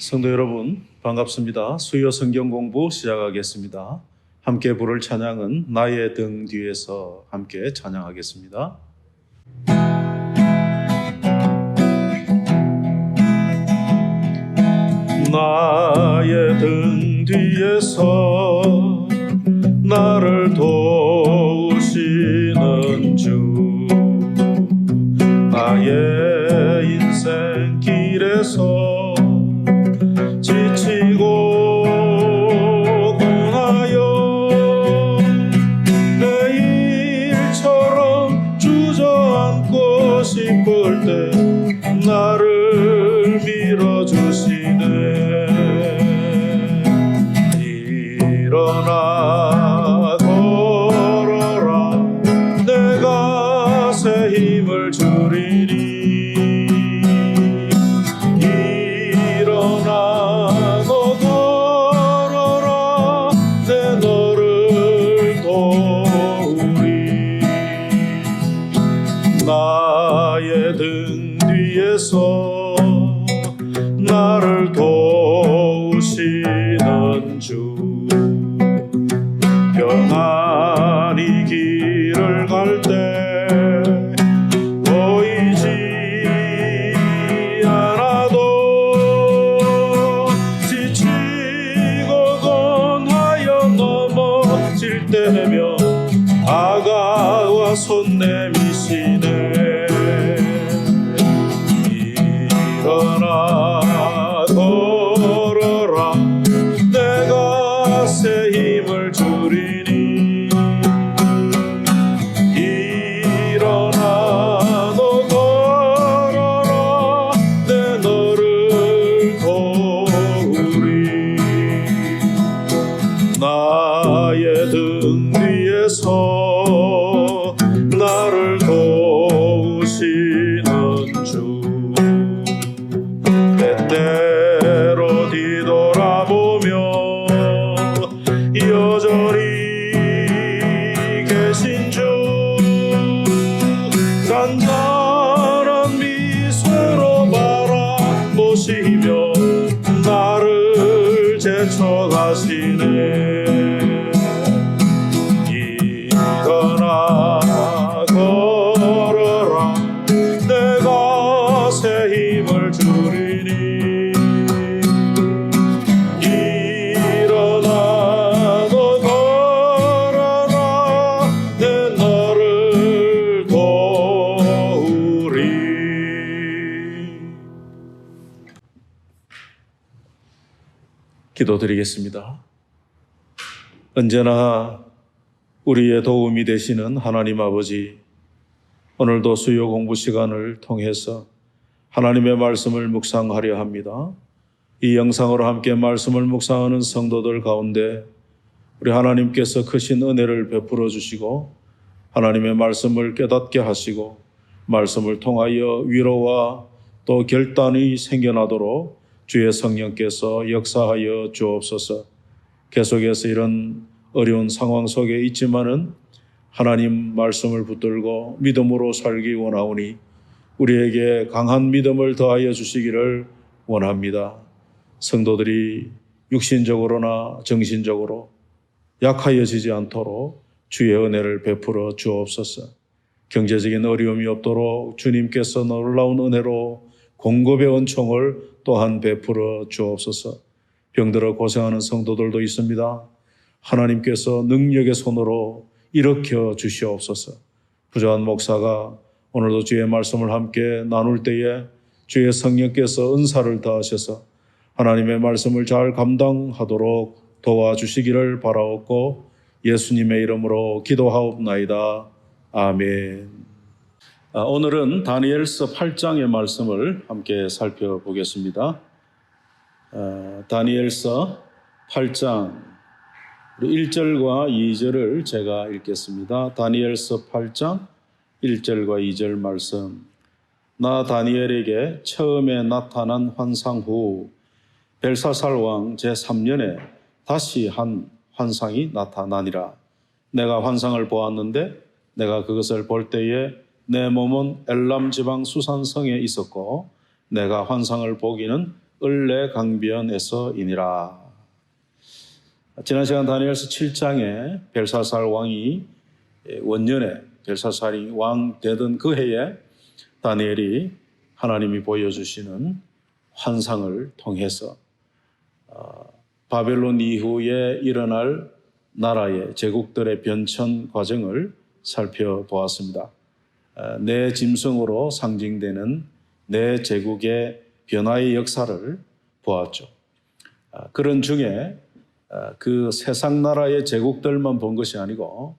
성도 여러분, 반갑습니다. 수요 성경 공부 시작하겠습니다. 함께 부를 찬양은 나의 등 뒤에서 함께 찬양하겠습니다. 나의 등 뒤에서 나를 도우시는 주, 나의 인생 길에서 지치고 공하여 내일처럼 주저앉고 싶을 때 나를 밀어주시네. 일어나 걸어라, 내가 새 힘을 주리니. 나의 등 뒤에서 나를 도우시는 주, 평안히 길을 갈 때 보이지 않아도 지치고 권하여 넘어질 때면 다가와 손 내미시네. 일어나 걸어라, 내가 새 힘을 주리니. 일어나 너 걸어라, 내 너를 도우리. 나의 등 뒤에서 나를 도우시는 주, 때때로 뒤돌아보며 여전히 계신 주, 간절한 미소로 바라보시며 나를 제쳐가시네. 일어나 걸어라, 내가 새 힘을 주리니. 일어나 너 걸어라, 내 너를 도우리. 기도드리겠습니다. 언제나 우리의 도움이 되시는 하나님 아버지, 오늘도 수요 공부 시간을 통해서 하나님의 말씀을 묵상하려 합니다. 이 영상으로 함께 말씀을 묵상하는 성도들 가운데 우리 하나님께서 크신 은혜를 베풀어 주시고 하나님의 말씀을 깨닫게 하시고 말씀을 통하여 위로와 또 결단이 생겨나도록 주의 성령께서 역사하여 주옵소서. 계속해서 이런 어려운 상황 속에 있지만은 하나님 말씀을 붙들고 믿음으로 살기 원하오니 우리에게 강한 믿음을 더하여 주시기를 원합니다. 성도들이 육신적으로나 정신적으로 약하여지지 않도록 주의 은혜를 베풀어 주옵소서. 경제적인 어려움이 없도록 주님께서 놀라운 은혜로 공급의 은총을 또한 베풀어 주옵소서. 병들어 고생하는 성도들도 있습니다. 하나님께서 능력의 손으로 일으켜 주시옵소서. 부조한 목사가 오늘도 주의 말씀을 함께 나눌 때에 주의 성령께서 은사를 더하셔서 하나님의 말씀을 잘 감당하도록 도와주시기를 바라옵고 예수님의 이름으로 기도하옵나이다. 아멘. 오늘은 다니엘서 8장의 말씀을 함께 살펴보겠습니다. 다니엘서 8장 1절과 2절을 제가 읽겠습니다. 다니엘서 8장 1절과 2절 말씀. 나 다니엘에게 처음에 나타난 환상 후 벨사살 왕 제3년에 다시 한 환상이 나타나니라. 내가 환상을 보았는데 내가 그것을 볼 때에 내 몸은 엘람 지방 수산성에 있었고 내가 환상을 보기는 을레 강변에서이니라. 지난 시간 다니엘서 7장에 벨사살 왕이 원년에 벨사살이 왕 되던 그 해에 다니엘이 하나님이 보여주시는 환상을 통해서 바벨론 이후에 일어날 나라의 제국들의 변천 과정을 살펴보았습니다. 내 짐승으로 상징되는 내 제국의 변화의 역사를 보았죠. 그런 중에 그 세상 나라의 제국들만 본 것이 아니고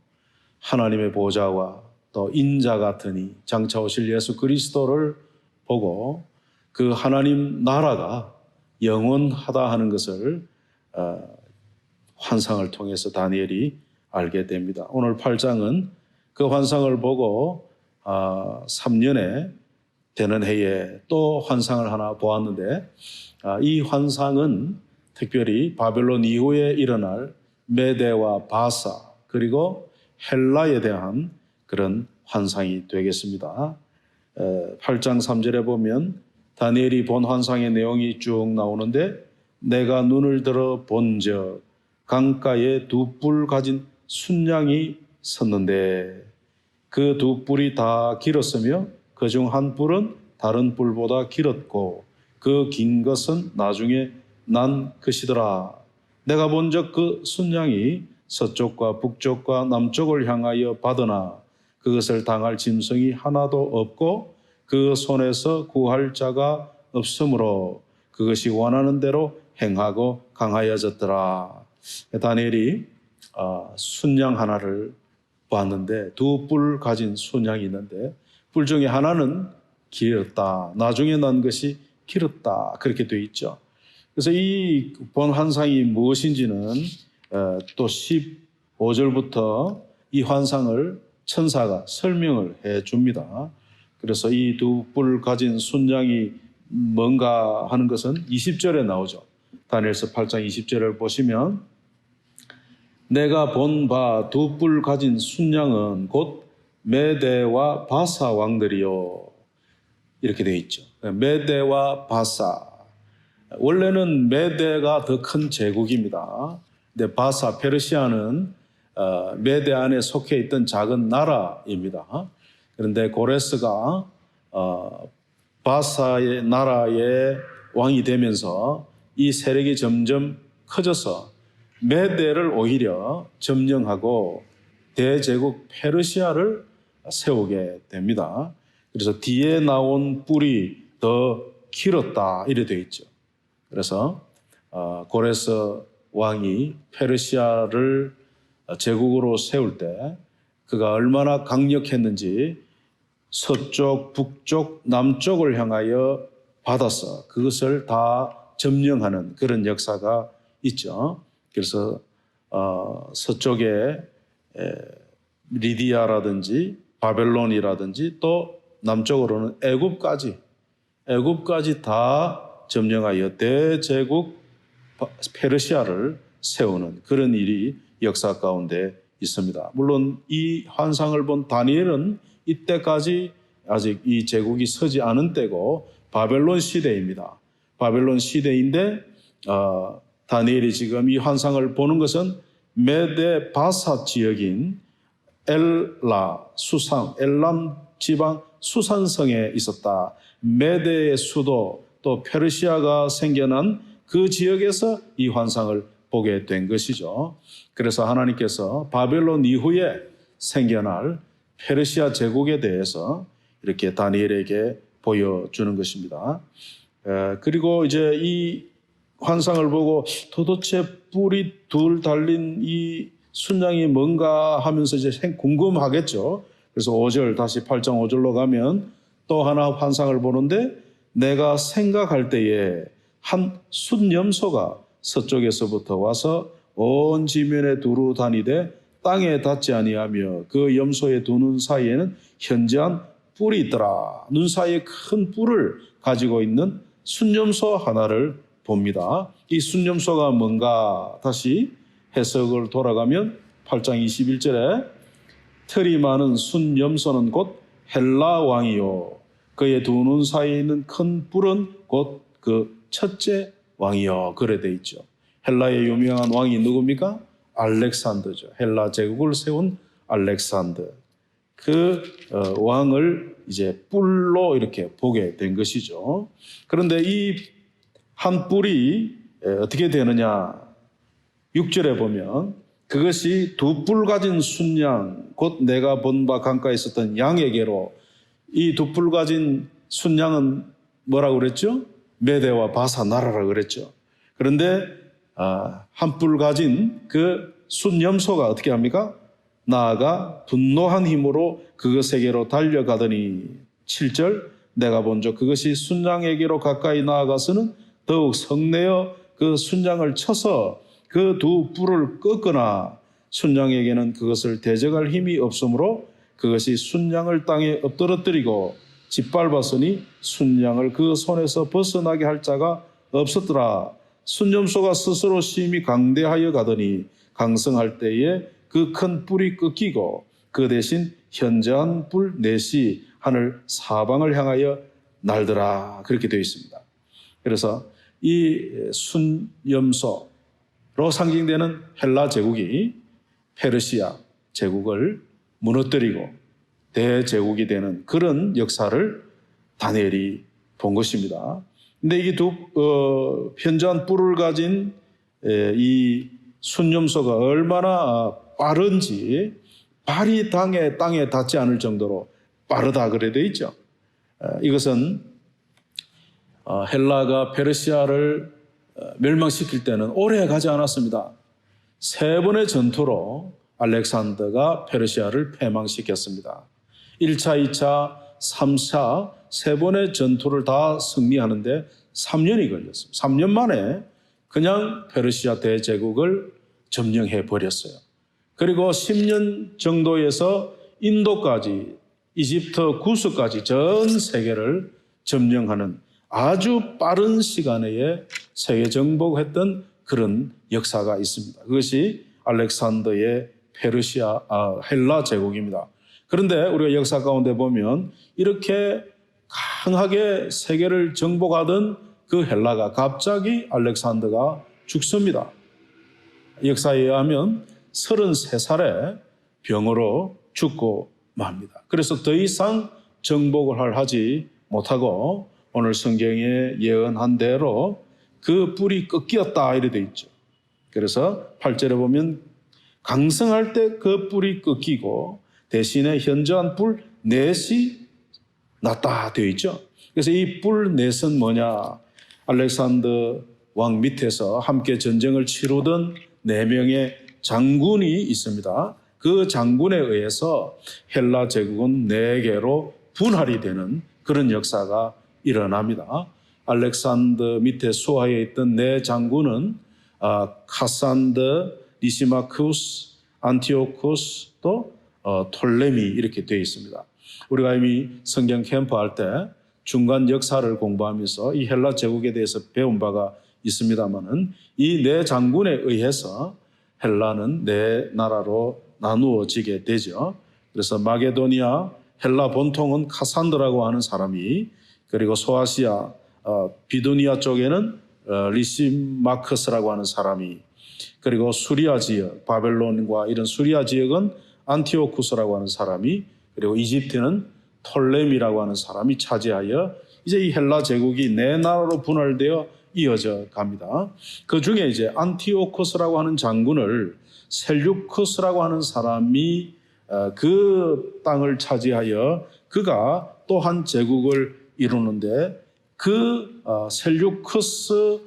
하나님의 보좌와 또 인자 같으니 장차 오실 예수 그리스도를 보고 그 하나님 나라가 영원하다 하는 것을 환상을 통해서 다니엘이 알게 됩니다. 오늘 8장은 그 환상을 보고 3년에 되는 해에 또 환상을 하나 보았는데 이 환상은 특별히 바벨론 이후에 일어날 메대와 바사 그리고 헬라에 대한 그런 환상이 되겠습니다. 8장 3절에 보면 다니엘이 본 환상의 내용이 쭉 나오는데 내가 눈을 들어 본즉 강가에 두 뿔 가진 순양이 섰는데 그 두 뿔이 다 길었으며 그중 한 뿔은 다른 뿔보다 길었고 그 긴 것은 나중에 난 것이더라. 내가 본즉 그 순양이 서쪽과 북쪽과 남쪽을 향하여 받으나 그것을 당할 짐승이 하나도 없고 그 손에서 구할 자가 없으므로 그것이 원하는 대로 행하고 강하여졌더라. 다니엘이 순양 하나를 봤는데 두 뿔 가진 순양이 있는데 뿔 중에 하나는 길었다. 나중에 난 것이 길었다. 그렇게 되어 있죠. 그래서 이 본 환상이 무엇인지는 또 15절부터 이 환상을 천사가 설명을 해 줍니다. 그래서 이 두 뿔 가진 순양이 뭔가 하는 것은 20절에 나오죠. 다니엘서 8장 20절을 보시면 내가 본 바 두 뿔 가진 순양은 곧 메대와 바사 왕들이요. 이렇게 되어 있죠. 메대와 바사. 원래는 메대가 더 큰 제국입니다. 근데 바사, 페르시아는 메대 안에 속해 있던 작은 나라입니다. 그런데 고레스가 바사의 나라의 왕이 되면서 이 세력이 점점 커져서 메대를 오히려 점령하고 대제국 페르시아를 세우게 됩니다. 그래서 뒤에 나온 뿔이 더 길었다 이래 되어 있죠. 그래서 고레스 왕이 페르시아를 제국으로 세울 때 그가 얼마나 강력했는지 서쪽, 북쪽, 남쪽을 향하여 받아서 그것을 다 점령하는 그런 역사가 있죠. 그래서 서쪽에 리디아라든지 바벨론이라든지 또 남쪽으로는 애굽까지 다 점령하여 대제국 페르시아를 세우는 그런 일이 역사 가운데 있습니다. 물론 이 환상을 본 다니엘은 이때까지 아직 이 제국이 서지 않은 때고 바벨론 시대입니다. 바벨론 시대인데 다니엘이 지금 이 환상을 보는 것은 메데 바사 지역인 엘람 지방 수산성에 있었다. 메데의 수도 또 페르시아가 생겨난 그 지역에서 이 환상을 보게 된 것이죠. 그래서 하나님께서 바벨론 이후에 생겨날 페르시아 제국에 대해서 이렇게 다니엘에게 보여주는 것입니다. 그리고 이제 이 환상을 보고 도대체 뿔이 둘 달린 이 순양이 뭔가 하면서 이제 궁금하겠죠. 그래서 5절 다시 8장 5절로 가면 또 하나 환상을 보는데 내가 생각할 때에 한 순염소가 서쪽에서부터 와서 온 지면에 두루 다니되 땅에 닿지 아니하며 그 염소의 두 눈 사이에는 현저한 뿔이 있더라. 눈 사이에 큰 뿔을 가지고 있는 순염소 하나를 봅니다. 이 순염소가 뭔가 다시 해석을 돌아가면 8장 21절에 털이 많은 순염소는 곧 헬라 왕이요 그의 두 눈 사이에 있는 큰 뿔은 곧 그 첫째 왕이여 그래 돼 있죠. 헬라의 유명한 왕이 누굽니까? 알렉산더죠. 헬라 제국을 세운 알렉산더. 그 왕을 이제 뿔로 이렇게 보게 된 것이죠. 그런데 이 한 뿔이 어떻게 되느냐? 6절에 보면 그것이 두 뿔 가진 순양 곧 내가 본 바 강가에 있었던 양에게로, 이 두 뿔 가진 순양은 뭐라고 그랬죠? 메대와 바사 나라라고 그랬죠. 그런데 한 뿔 가진 그 순염소가 어떻게 합니까? 나아가 분노한 힘으로 그것에게로 달려가더니 7절 내가 본즉 그것이 순양에게로 가까이 나아가서는 더욱 성내어 그 순양을 쳐서 그 두 뿔을 꺾거나 순양에게는 그것을 대적할 힘이 없으므로 그것이 순양을 땅에 엎드러뜨리고 짓밟았으니 순양을 그 손에서 벗어나게 할 자가 없었더라. 순염소가 스스로 심히 강대하여 가더니 강성할 때에 그 큰 뿔이 꺾이고 그 대신 현저한 뿔 넷이 하늘 사방을 향하여 날더라. 그렇게 되어 있습니다. 그래서 이 순염소로 상징되는 헬라 제국이 페르시아 제국을 무너뜨리고 대제국이 되는 그런 역사를 다니엘이 본 것입니다. 근데 이게 현저한 뿔을 가진 이 순염소가 얼마나 빠른지 발이 땅에 닿지 않을 정도로 빠르다 그래 되어 있죠. 이것은 헬라가 페르시아를 멸망시킬 때는 오래 가지 않았습니다. 3번의 전투로 알렉산더가 페르시아를 패망시켰습니다. 1차, 2차, 3차 3번의 전투를 다 승리하는데 3년이 걸렸습니다. 3년 만에 그냥 페르시아 대제국을 점령해 버렸어요. 그리고 10년 정도에서 인도까지, 이집트 구스까지 전 세계를 점령하는 아주 빠른 시간에 세계 정복했던 그런 역사가 있습니다. 그것이 알렉산더의 헬라 제국입니다. 그런데 우리가 역사 가운데 보면 이렇게 강하게 세계를 정복하던 그 헬라가 갑자기 알렉산더가 죽습니다. 역사에 의하면 33살에 병으로 죽고 맙니다. 그래서 더 이상 정복을 하지 못하고 오늘 성경에 예언한 대로 그 뿔이 꺾였다 이래 돼 있죠. 그래서 8절에 보면 강성할 때 그 뿔이 꺾이고 대신에 현저한 뿔 넷이 났다 되어 있죠. 그래서 이 뿔 넷은 뭐냐? 알렉산더 왕 밑에서 함께 전쟁을 치르던 4명의 장군이 있습니다. 그 장군에 의해서 헬라 제국은 4개로 분할이 되는 그런 역사가 일어납니다. 알렉산더 밑에 수하에 있던 4 장군은 카산더, 리시마쿠스, 안티오쿠스, 또 톨레미 이렇게 되어 있습니다. 우리가 이미 성경 캠프 할 때 중간 역사를 공부하면서 이 헬라 제국에 대해서 배운 바가 있습니다만은 이 4 장군에 의해서 헬라는 4 나라로 나누어지게 되죠. 그래서 마게도니아 헬라 본통은 카산드라고 하는 사람이, 그리고 소아시아 비두니아 쪽에는 리시마크스라고 하는 사람이, 그리고 수리아 지역 바벨론과 이런 수리아 지역은 안티오쿠스라고 하는 사람이, 그리고 이집트는 톨레미라고 하는 사람이 차지하여 이제 이 헬라 제국이 4 나라로 분할되어 이어져 갑니다. 그 중에 이제 안티오쿠스라고 하는 장군을 셀류쿠스라고 하는 사람이 그 땅을 차지하여 그가 또 한 제국을 이루는데, 그 셀류쿠스가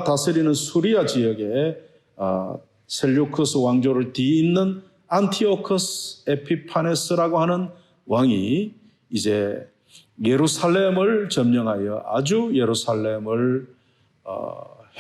다스리는 수리아 지역에 셀류쿠스 왕조를 뒤잇는 안티오쿠스 에피파네스라고 하는 왕이 이제 예루살렘을 점령하여 아주 예루살렘을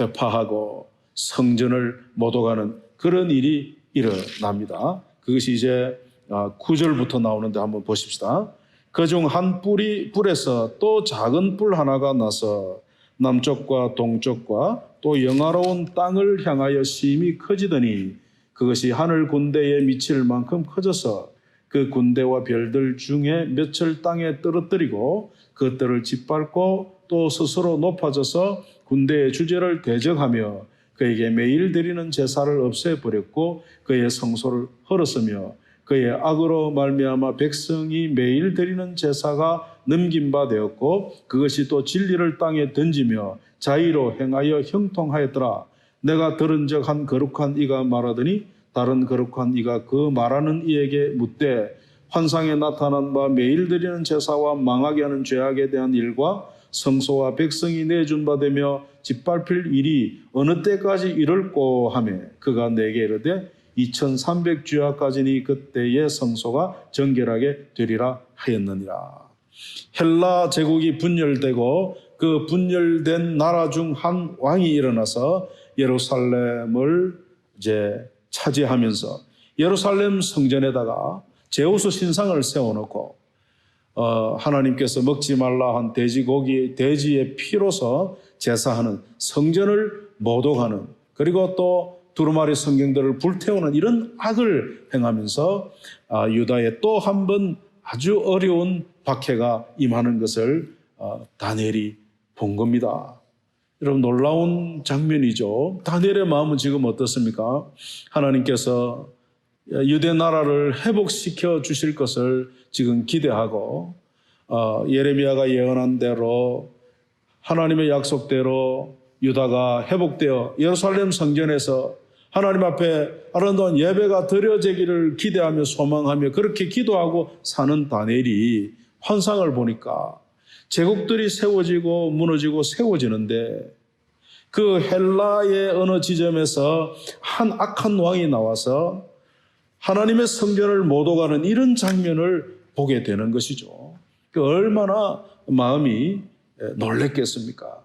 회파하고 성전을 못오가는 그런 일이 일어납니다. 그것이 이제 9절부터 나오는데 한번 보십시다. 그중 한 뿔에서 또 작은 뿔 하나가 나서 남쪽과 동쪽과 또 영화로운 땅을 향하여 심히 커지더니 그것이 하늘 군대에 미칠 만큼 커져서 그 군대와 별들 중에 몇을 땅에 떨어뜨리고 그것들을 짓밟고 또 스스로 높아져서 군대의 주제를 대적하며 그에게 매일 드리는 제사를 없애버렸고 그의 성소를 헐었으며 그의 악으로 말미암아 백성이 매일 드리는 제사가 넘긴 바 되었고 그것이 또 진리를 땅에 던지며 자의로 행하여 형통하였더라. 내가 들은 적 한 거룩한 이가 말하더니 다른 거룩한 이가 그 말하는 이에게 묻되 환상에 나타난 바 매일 드리는 제사와 망하게 하는 죄악에 대한 일과 성소와 백성이 내준 바 되며 짓밟힐 일이 어느 때까지 이럴꼬 하며 그가 내게 이르되 2300주야까지니 그때의 성소가 정결하게 되리라 하였느니라. 헬라 제국이 분열되고 그 분열된 나라 중 한 왕이 일어나서 예루살렘을 이제 차지하면서 예루살렘 성전에다가 제우스 신상을 세워놓고 하나님께서 먹지 말라 한 돼지고기, 돼지의 피로서 제사하는 성전을 모독하는 그리고 또 두루마리 성경들을 불태우는 이런 악을 행하면서 유다에 또 한 번 아주 어려운 박해가 임하는 것을 다니엘이 본 겁니다. 여러분 놀라운 장면이죠. 다니엘의 마음은 지금 어떻습니까? 하나님께서 유대 나라를 회복시켜 주실 것을 지금 기대하고 예레미야가 예언한 대로 하나님의 약속대로 유다가 회복되어 예루살렘 성전에서 하나님 앞에 아름다운 예배가 드려지기를 기대하며 소망하며 그렇게 기도하고 사는 다니엘이 환상을 보니까 제국들이 세워지고 무너지고 세워지는데 그 헬라의 어느 지점에서 한 악한 왕이 나와서 하나님의 성전을 모독하는 이런 장면을 보게 되는 것이죠. 얼마나 마음이 놀랬겠습니까?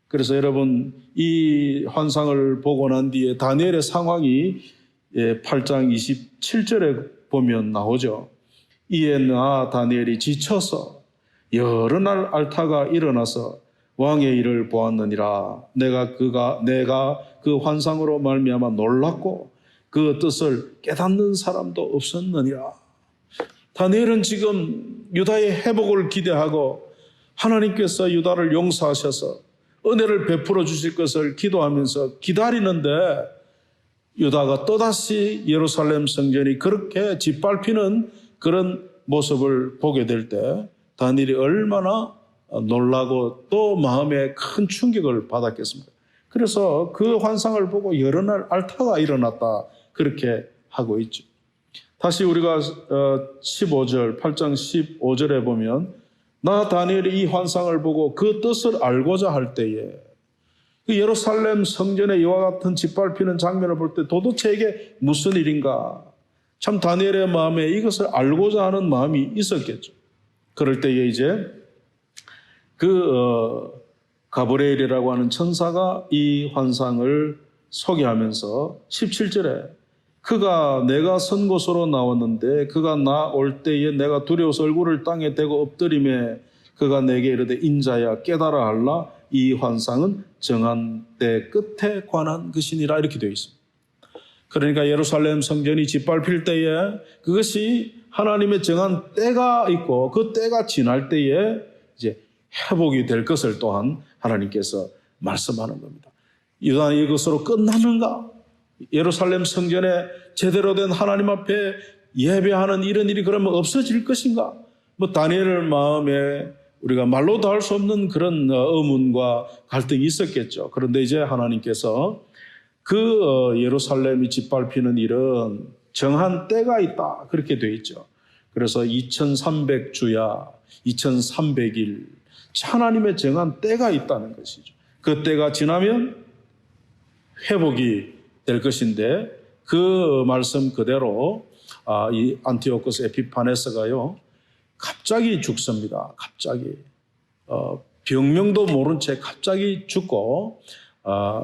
그래서 여러분 이 환상을 보고 난 뒤에 다니엘의 상황이 8장 27절에 보면 나오죠. 이에 나 다니엘이 지쳐서 여러 날 앓다가 일어나서 왕의 일을 보았느니라. 내가 그 환상으로 말미암아 놀랐고 그 뜻을 깨닫는 사람도 없었느니라. 다니엘은 지금 유다의 회복을 기대하고 하나님께서 유다를 용서하셔서 은혜를 베풀어 주실 것을 기도하면서 기다리는데 유다가 또다시 예루살렘 성전이 그렇게 짓밟히는 그런 모습을 보게 될 때 다니엘이 얼마나 놀라고 또 마음에 큰 충격을 받았겠습니까? 그래서 그 환상을 보고 여러 날 앓다가 일어났다 그렇게 하고 있죠. 다시 우리가 15절 8장 15절에 보면 나 다니엘이 이 환상을 보고 그 뜻을 알고자 할 때에 그 예루살렘 성전의 이와 같은 짓밟히는 장면을 볼 때 도대체 이게 무슨 일인가? 참 다니엘의 마음에 이것을 알고자 하는 마음이 있었겠죠. 그럴 때에 이제 가브리엘이라고 하는 천사가 이 환상을 소개하면서 17절에 그가 내가 선 곳으로 나왔는데 그가 나 올 때에 내가 두려워서 얼굴을 땅에 대고 엎드리매 그가 내게 이르되 인자야 깨달아 알라 이 환상은 정한 때 끝에 관한 것이니라 이렇게 되어 있습니다. 그러니까 예루살렘 성전이 짓밟힐 때에 그것이 하나님의 정한 때가 있고 그 때가 지날 때에 이제 회복이 될 것을 또한 하나님께서 말씀하는 겁니다. 유다 이것으로 끝나는가? 예루살렘 성전에 제대로 된 하나님 앞에 예배하는 이런 일이 그러면 없어질 것인가? 다니엘 마음에 우리가 말로도 할 수 없는 그런 의문과 갈등이 있었겠죠. 그런데 이제 하나님께서 예루살렘이 짓밟히는 일은 정한 때가 있다. 그렇게 되어 있죠. 그래서 2300주야, 2300일, 하나님의 정한 때가 있다는 것이죠. 그 때가 지나면 회복이 될 것인데 그 말씀 그대로 이 안티오코스 에피파네스가요 갑자기 죽습니다. 갑자기 병명도 모른 채 갑자기 죽고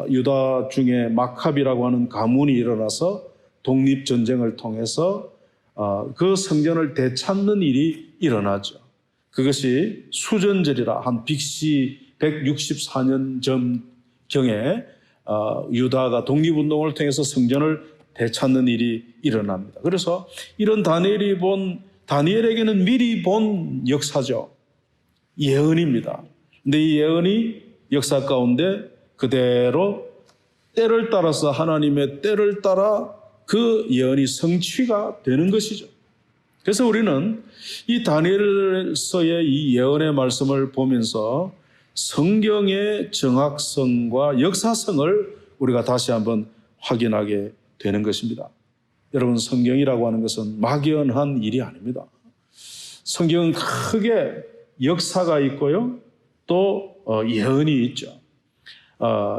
유다 중에 마캅이라고 하는 가문이 일어나서 독립전쟁을 통해서 그 성전을 되찾는 일이 일어나죠. 그것이 수전절이라 한 BC 164년 전경에 유다가 독립운동을 통해서 성전을 되찾는 일이 일어납니다. 그래서 이런 다니엘에게는 미리 본 역사죠. 예언입니다. 근데 이 예언이 역사 가운데 그대로 때를 따라서 하나님의 때를 따라 그 예언이 성취가 되는 것이죠. 그래서 우리는 이 다니엘서의 이 예언의 말씀을 보면서 성경의 정확성과 역사성을 우리가 다시 한번 확인하게 되는 것입니다. 여러분, 성경이라고 하는 것은 막연한 일이 아닙니다. 성경은 크게 역사가 있고요, 또 예언이 있죠.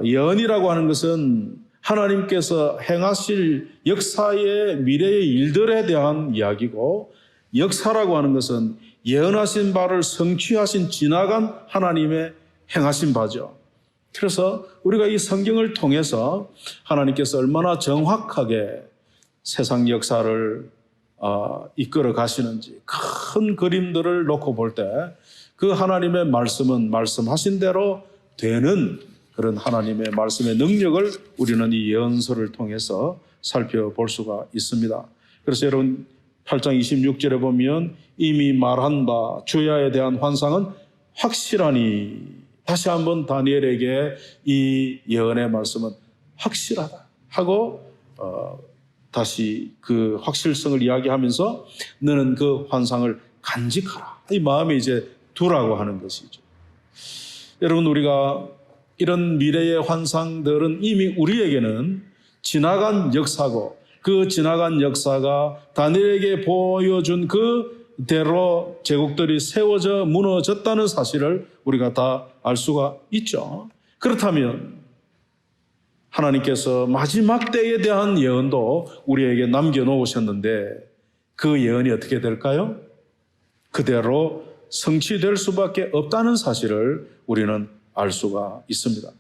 예언이라고 하는 것은 하나님께서 행하실 역사의 미래의 일들에 대한 이야기고, 역사라고 하는 것은 예언하신 바를 성취하신 지나간 하나님의 행하신 바죠. 그래서 우리가 이 성경을 통해서 하나님께서 얼마나 정확하게 세상 역사를 이끌어 가시는지 큰 그림들을 놓고 볼 때 그 하나님의 말씀은 말씀하신 대로 되는 그런 하나님의 말씀의 능력을 우리는 이 예언서를 통해서 살펴볼 수가 있습니다. 그래서 여러분 8장 26절에 보면 이미 말한 바 주야에 대한 환상은 확실하니, 다시 한번 다니엘에게 이 예언의 말씀은 확실하다 하고 다시 그 확실성을 이야기하면서 너는 그 환상을 간직하라, 이 마음에 이제 두라고 하는 것이죠. 여러분, 우리가 이런 미래의 환상들은 이미 우리에게는 지나간 역사고, 그 지나간 역사가 다니엘에게 보여준 그대로 제국들이 세워져 무너졌다는 사실을 우리가 다 알 수가 있죠. 그렇다면 하나님께서 마지막 때에 대한 예언도 우리에게 남겨놓으셨는데 그 예언이 어떻게 될까요? 그대로 성취될 수밖에 없다는 사실을 우리는 알 수가 있습니다.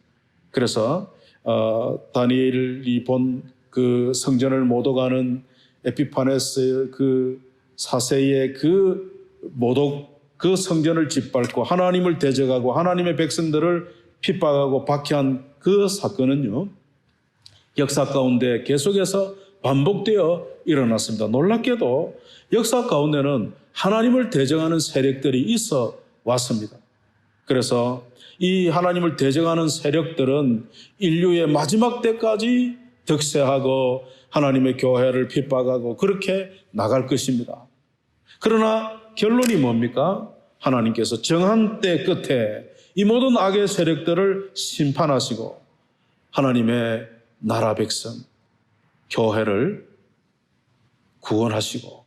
그래서 다니엘이 본 그 성전을 못 오가는 에피파네스의 그 사세의 그 모독, 그 성전을 짓밟고 하나님을 대적하고 하나님의 백성들을 핍박하고 박해한 그 사건은요, 역사 가운데 계속해서 반복되어 일어났습니다. 놀랍게도 역사 가운데는 하나님을 대적하는 세력들이 있어 왔습니다. 그래서 이 하나님을 대적하는 세력들은 인류의 마지막 때까지 득세하고 하나님의 교회를 핍박하고 그렇게 나갈 것입니다. 그러나 결론이 뭡니까? 하나님께서 정한 때 끝에 이 모든 악의 세력들을 심판하시고 하나님의 나라 백성, 교회를 구원하시고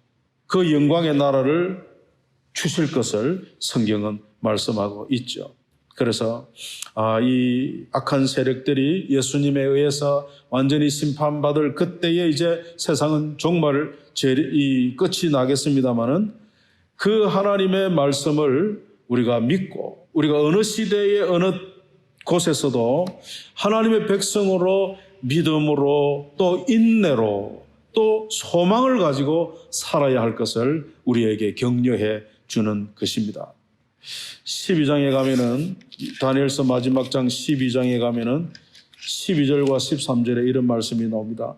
그 영광의 나라를 주실 것을 성경은 말씀하고 있죠. 그래서 이 악한 세력들이 예수님에 의해서 완전히 심판받을 그때에 이제 세상은 종말 끝이 나겠습니다마는 그 하나님의 말씀을 우리가 믿고 우리가 어느 시대의 어느 곳에서도 하나님의 백성으로 믿음으로 또 인내로 또 소망을 가지고 살아야 할 것을 우리에게 격려해 주는 것입니다. 12장에 가면은, 다니엘서 마지막 장 12장에 가면은 12절과 13절에 이런 말씀이 나옵니다.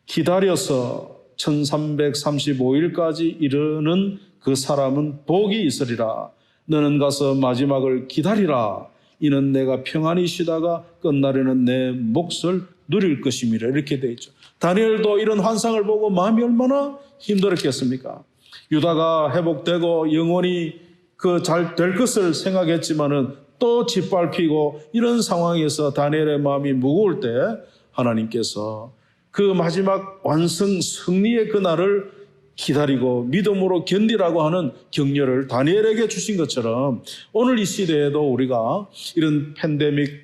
기다려서 1335일까지 이르는 그 사람은 복이 있으리라. 너는 가서 마지막을 기다리라. 이는 내가 평안히 쉬다가 끝날에는 내 몫을 누릴 것임이라. 이렇게 되어 있죠. 다니엘도 이런 환상을 보고 마음이 얼마나 힘들었겠습니까? 유다가 회복되고 영원히 잘 될 것을 생각했지만은 또 짓밟히고 이런 상황에서 다니엘의 마음이 무거울 때 하나님께서 그 마지막 완성 승리의 그날을 기다리고 믿음으로 견디라고 하는 격려를 다니엘에게 주신 것처럼 오늘 이 시대에도 우리가 이런 팬데믹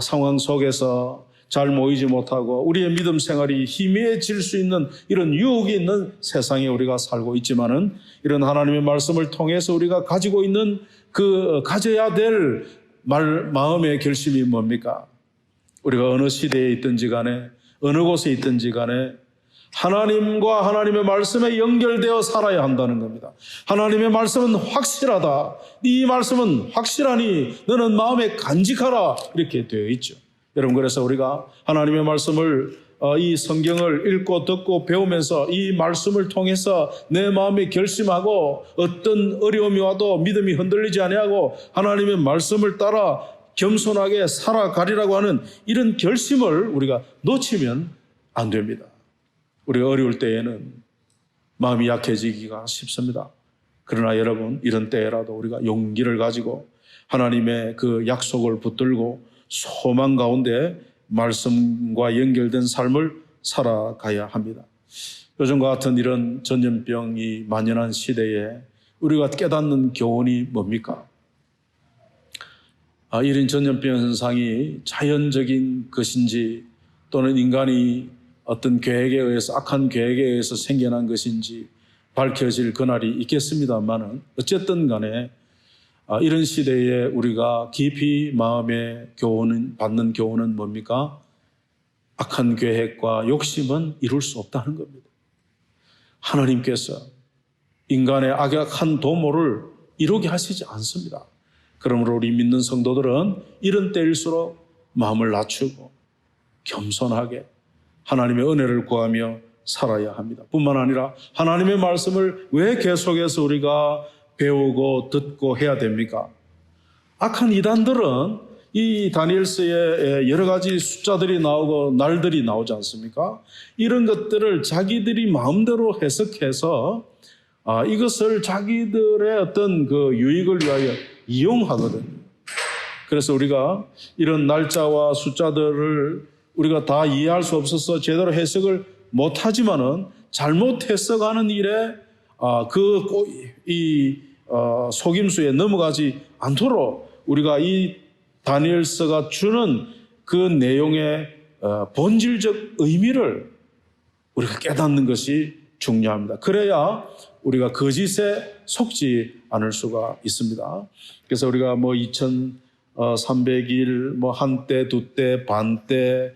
상황 속에서 잘 모이지 못하고 우리의 믿음 생활이 희미해질 수 있는 이런 유혹이 있는 세상에 우리가 살고 있지만은 이런 하나님의 말씀을 통해서 우리가 가지고 있는 가져야 될 마음의 결심이 뭡니까? 우리가 어느 시대에 있든지 간에 어느 곳에 있든지 간에 하나님과 하나님의 말씀에 연결되어 살아야 한다는 겁니다. 하나님의 말씀은 확실하다. 이 말씀은 확실하니 너는 마음에 간직하라. 이렇게 되어 있죠. 여러분, 그래서 우리가 하나님의 말씀을 이 성경을 읽고 듣고 배우면서 이 말씀을 통해서 내 마음에 결심하고 어떤 어려움이 와도 믿음이 흔들리지 아니하고 하나님의 말씀을 따라 겸손하게 살아가리라고 하는 이런 결심을 우리가 놓치면 안 됩니다. 우리가 어려울 때에는 마음이 약해지기가 쉽습니다. 그러나 여러분, 이런 때라도 우리가 용기를 가지고 하나님의 그 약속을 붙들고 소망 가운데 말씀과 연결된 삶을 살아가야 합니다. 요즘과 같은 이런 전염병이 만연한 시대에 우리가 깨닫는 교훈이 뭡니까? 이런 전염병 현상이 자연적인 것인지 또는 인간이 어떤 계획에 의해서, 악한 계획에 의해서 생겨난 것인지 밝혀질 그날이 있겠습니다만은 어쨌든 간에 이런 시대에 우리가 깊이 마음에 받는 교훈은 뭡니까? 악한 계획과 욕심은 이룰 수 없다는 겁니다. 하나님께서 인간의 악약한 도모를 이루게 하시지 않습니다. 그러므로 우리 믿는 성도들은 이런 때일수록 마음을 낮추고 겸손하게 하나님의 은혜를 구하며 살아야 합니다. 뿐만 아니라 하나님의 말씀을 왜 계속해서 우리가 배우고 듣고 해야 됩니까? 악한 이단들은 이 다니엘서에 여러 가지 숫자들이 나오고 날들이 나오지 않습니까? 이런 것들을 자기들이 마음대로 해석해서 이것을 자기들의 어떤 그 유익을 위하여 이용하거든요. 그래서 우리가 이런 날짜와 숫자들을 우리가 다 이해할 수 없어서 제대로 해석을 못하지만은 잘못 해석하는 일에 속임수에 넘어가지 않도록 우리가 이 다니엘서가 주는 그 내용의 본질적 의미를 우리가 깨닫는 것이 중요합니다. 그래야 우리가 거짓에 속지 않을 수가 있습니다. 그래서 우리가 2300일, 한때, 두때, 반때,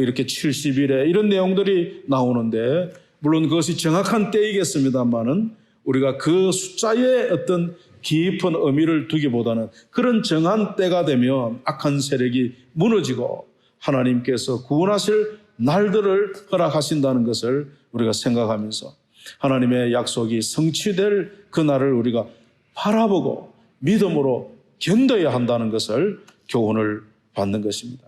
이렇게 70일에 이런 내용들이 나오는데, 물론 그것이 정확한 때이겠습니다만은 우리가 그 숫자에 어떤 깊은 의미를 두기보다는 그런 정한 때가 되면 악한 세력이 무너지고 하나님께서 구원하실 날들을 허락하신다는 것을 우리가 생각하면서 하나님의 약속이 성취될 그날을 우리가 바라보고 믿음으로 견뎌야 한다는 것을 교훈을 받는 것입니다.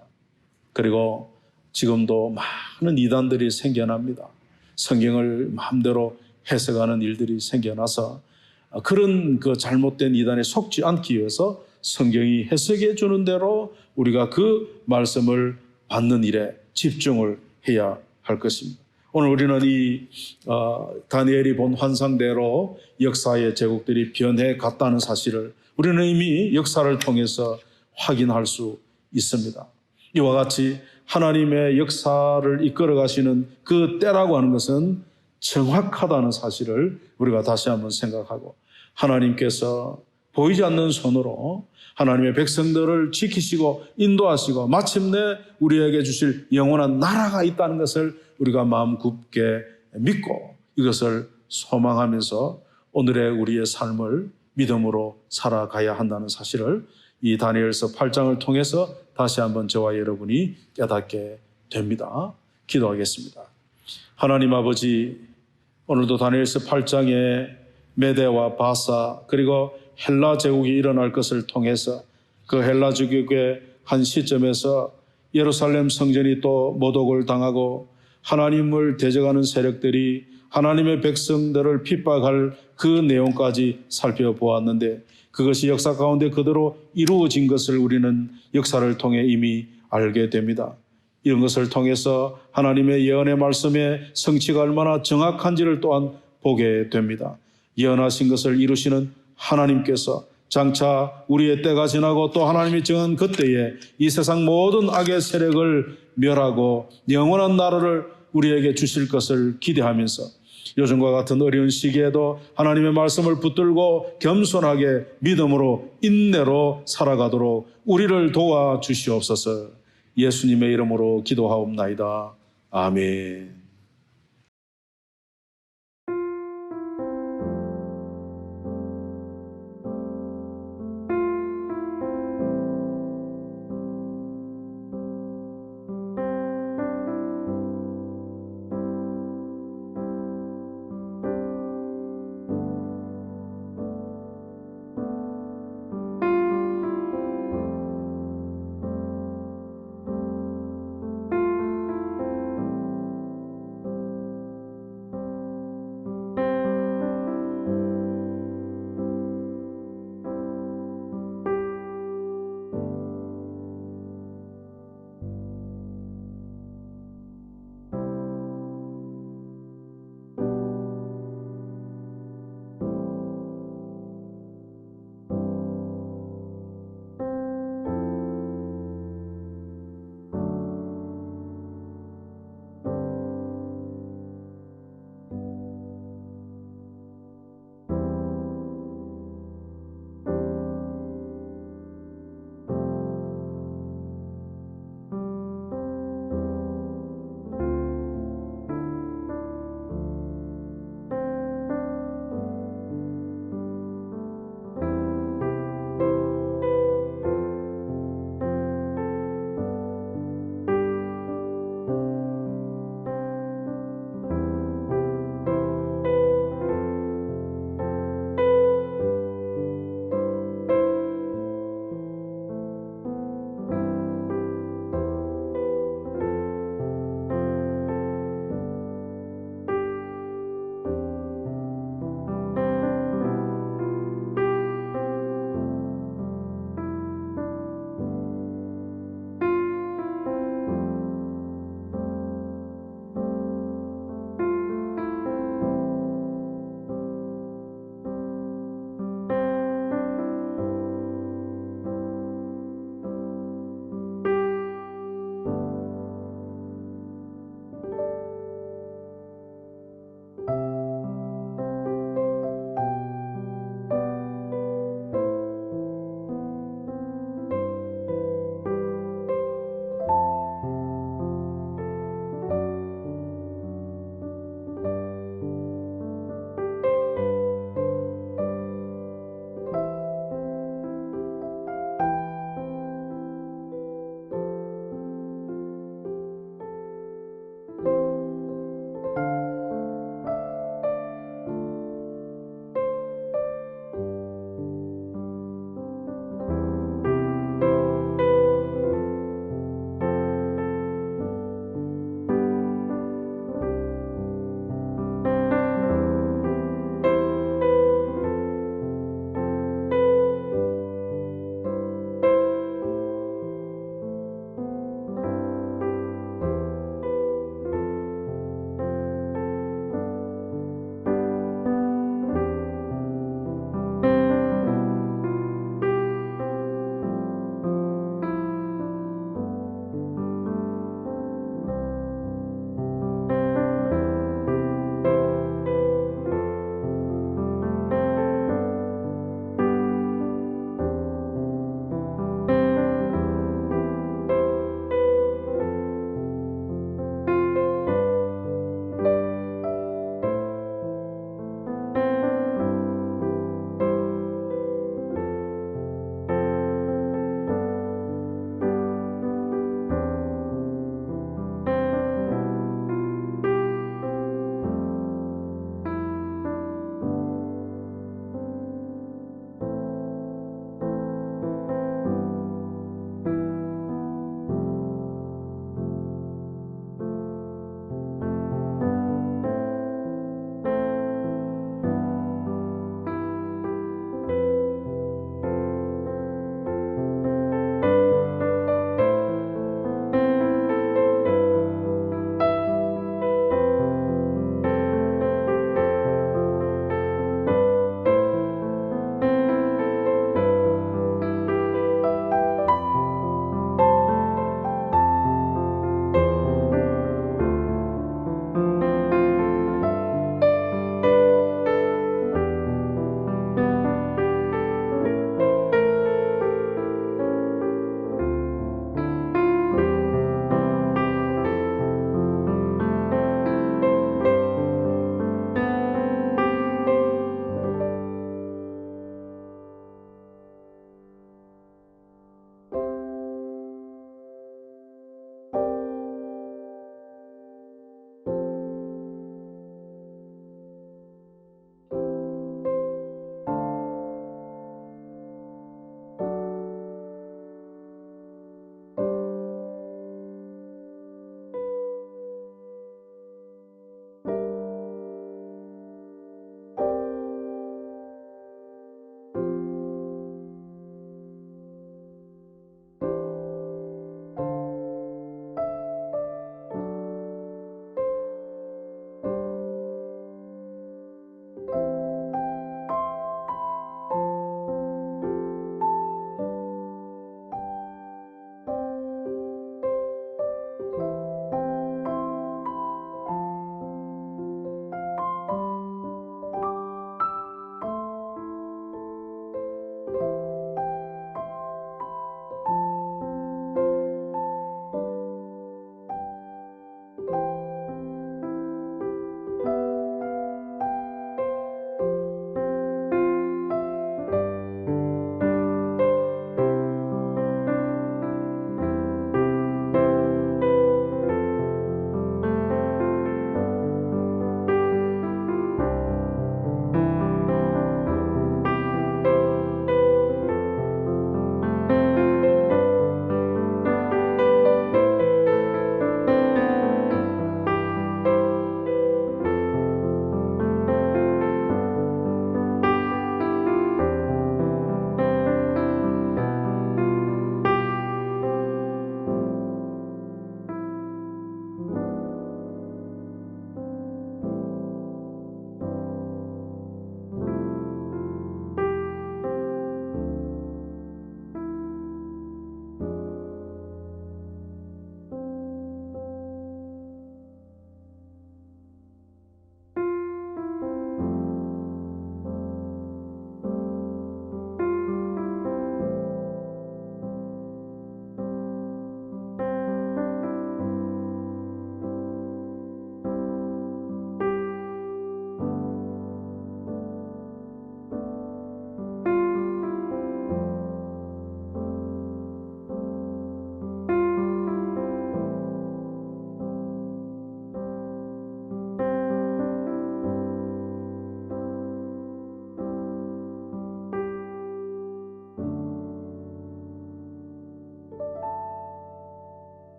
그리고 지금도 많은 이단들이 생겨납니다. 성경을 마음대로 해석하는 일들이 생겨나서 그런 그 잘못된 이단에 속지 않기 위해서 성경이 해석해 주는 대로 우리가 그 말씀을 받는 일에 집중을 해야 할 것입니다. 오늘 우리는 이 다니엘이 본 환상대로 역사의 제국들이 변해 갔다는 사실을 우리는 이미 역사를 통해서 확인할 수 있습니다. 이와 같이 하나님의 역사를 이끌어 가시는 그 때라고 하는 것은 정확하다는 사실을 우리가 다시 한번 생각하고 하나님께서 보이지 않는 손으로 하나님의 백성들을 지키시고 인도하시고 마침내 우리에게 주실 영원한 나라가 있다는 것을 우리가 마음 굳게 믿고 이것을 소망하면서 오늘의 우리의 삶을 믿음으로 살아가야 한다는 사실을 이 다니엘서 8장을 통해서 다시 한번 저와 여러분이 깨닫게 됩니다. 기도하겠습니다. 하나님 아버지, 오늘도 다니엘서 8장에 메대와 바사 그리고 헬라 제국이 일어날 것을 통해서 그 헬라 제국의 한 시점에서 예루살렘 성전이 또 모독을 당하고 하나님을 대적하는 세력들이 하나님의 백성들을 핍박할 그 내용까지 살펴보았는데 그것이 역사 가운데 그대로 이루어진 것을 우리는 역사를 통해 이미 알게 됩니다. 이런 것을 통해서 하나님의 예언의 말씀의 성취가 얼마나 정확한지를 또한 보게 됩니다. 예언하신 것을 이루시는 하나님께서 장차 우리의 때가 지나고 또 하나님이 정한 그때에 이 세상 모든 악의 세력을 멸하고 영원한 나라를 우리에게 주실 것을 기대하면서 요즘과 같은 어려운 시기에도 하나님의 말씀을 붙들고 겸손하게 믿음으로 인내로 살아가도록 우리를 도와주시옵소서. 예수님의 이름으로 기도하옵나이다. 아멘.